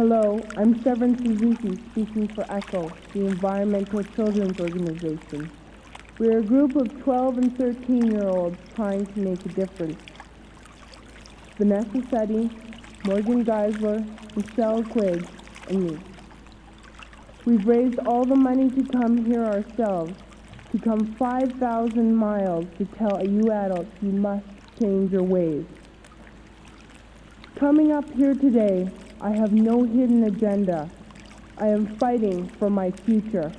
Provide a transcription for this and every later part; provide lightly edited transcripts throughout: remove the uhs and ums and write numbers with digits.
Hello, I'm Severn Suzuki speaking for ECHO, the Environmental Children's Organization. We're a group of 12 and 13-year-olds trying to make a difference. Vanessa Setti, Morgan Geisler, Michelle Quigg, and me. We've raised all the money to come here ourselves, to come 5,000 miles to tell you adults you must change your ways. Coming up here today, I have no hidden agenda. I am fighting for my future.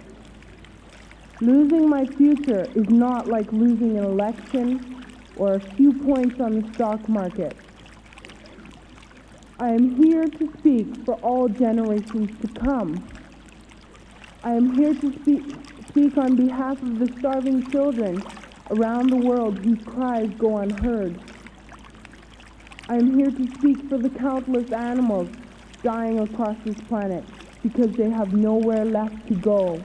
Losing my future is not like losing an election or a few points on the stock market. I am here to speak for all generations to come. I am here to speak on behalf of the starving children around the world whose cries go unheard. I am here to speak for the countless animals dying across this planet because they have nowhere left to go.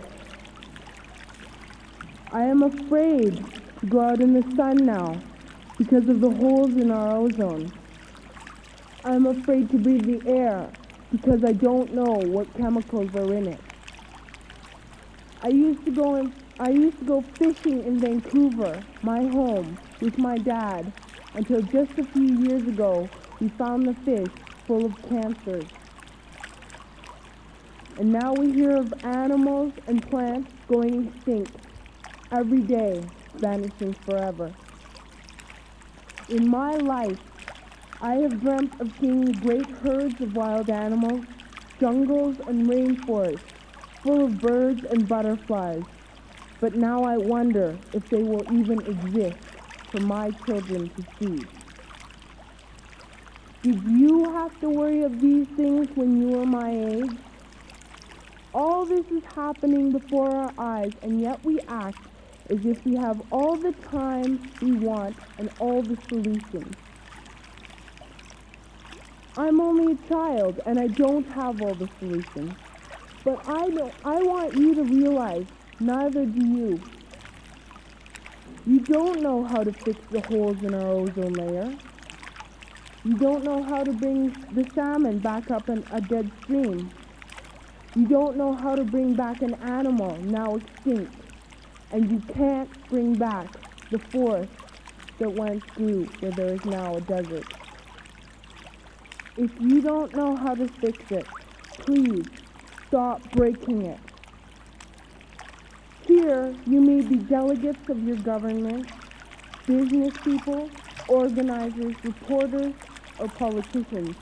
I am afraid to go out in the sun now because of the holes in our ozone. I am afraid to breathe the air because I don't know what chemicals are in it. I used to go fishing in Vancouver, my home, with my dad, until just a few years ago we found the fish full of cancers. And now we hear of animals and plants going extinct, every day vanishing forever. In my life, I have dreamt of seeing great herds of wild animals, jungles and rainforests, full of birds and butterflies. But now I wonder if they will even exist for my children to see. Did you have to worry of these things when you were my age? All this is happening before our eyes, and yet we act as if we have all the time we want and all the solutions. I'm only a child, and I don't have all the solutions. But I want you to realize, neither do you. You don't know how to fix the holes in our ozone layer. You don't know how to bring the salmon back up in a dead stream. You don't know how to bring back an animal now extinct. And you can't bring back the forest that once grew where there is now a desert. If you don't know how to fix it, please stop breaking it. Here, you may be delegates of your government, business people, organizers, reporters, or politicians,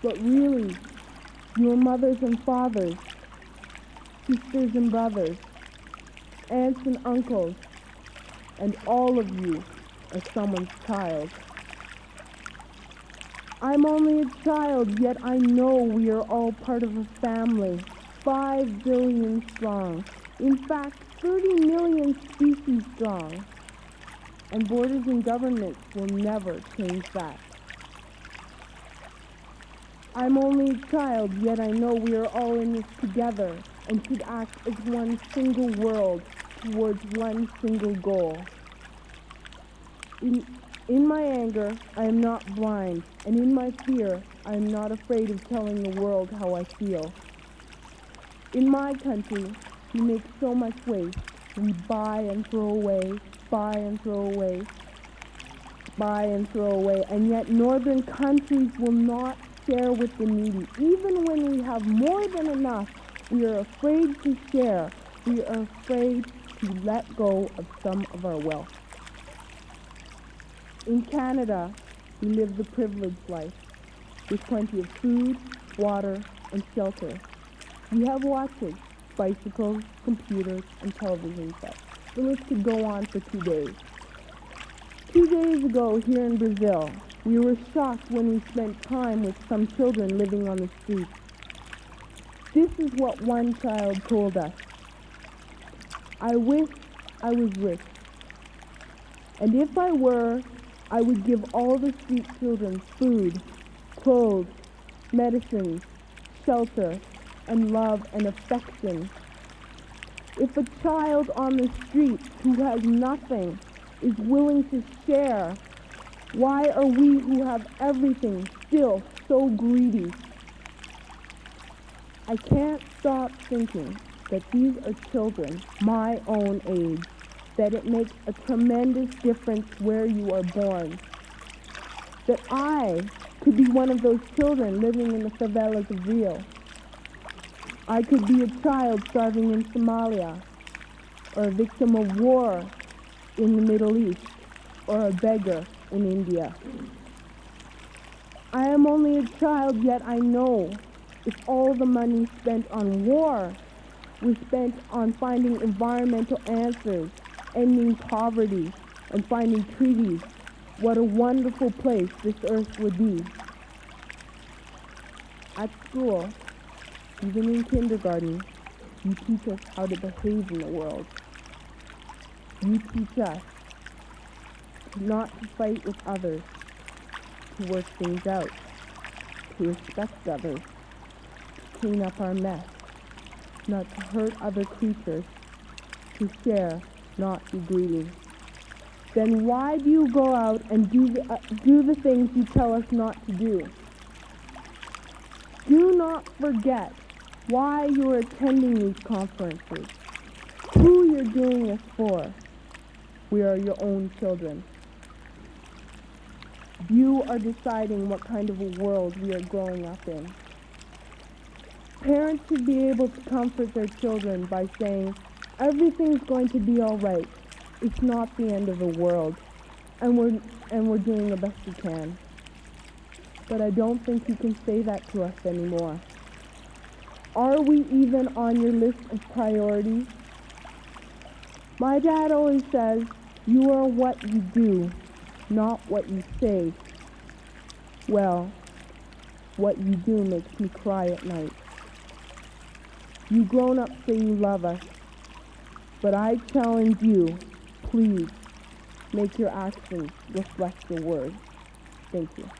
but really, your mothers and fathers, sisters and brothers, aunts and uncles, and all of you are someone's child. I'm only a child, yet I know we are all part of a family, 5 billion strong. In fact, 30 million species strong. And borders and governments will never change that. I'm only a child, yet I know we are all in this together and should act as one single world towards one single goal. In my anger, I am not blind, and in my fear, I am not afraid of telling the world how I feel. In my country, we make so much waste. We buy and throw away, buy and throw away, buy and throw away, and yet northern countries will not share with the needy. Even when we have more than enough, we are afraid to share. We are afraid to let go of some of our wealth. In Canada, we live the privileged life, with plenty of food, water, and shelter. We have watches, bicycles, computers, and television sets. The list could go on for 2 days. 2 days ago, here in Brazil, we were shocked when we spent time with some children living on the streets. This is what one child told us. I wish I was rich. And if I were, I would give all the street children food, clothes, medicines, shelter, and love and affection. If a child on the street who has nothing is willing to share, why are we who have everything still so greedy? I can't stop thinking that these are children my own age, that it makes a tremendous difference where you are born. That I could be one of those children living in the favelas of Rio. I could be a child starving in Somalia, or a victim of war in the Middle East, or a beggar in India. I am only a child, yet I know if all the money spent on war was spent on finding environmental answers, ending poverty, and finding treaties, what a wonderful place this earth would be. At school, even in kindergarten, you teach us how to behave in the world. You teach us not to fight with others, to work things out, to respect others, to clean up our mess, not to hurt other creatures, to share, not be greedy. Then why do you go out and do the things you tell us not to do? Do not forget why you are attending these conferences, who you're doing this for. We are your own children. You are deciding what kind of a world we are growing up in. Parents should be able to comfort their children by saying, everything's going to be all right. It's not the end of the world, and we're doing the best we can. But I don't think you can say that to us anymore. Are we even on your list of priorities? My dad always says, you are what you do, not what you say. Well, what you do makes me cry at night. You grown-ups say you love us, but I challenge you, please, make your actions reflect the word. Thank you.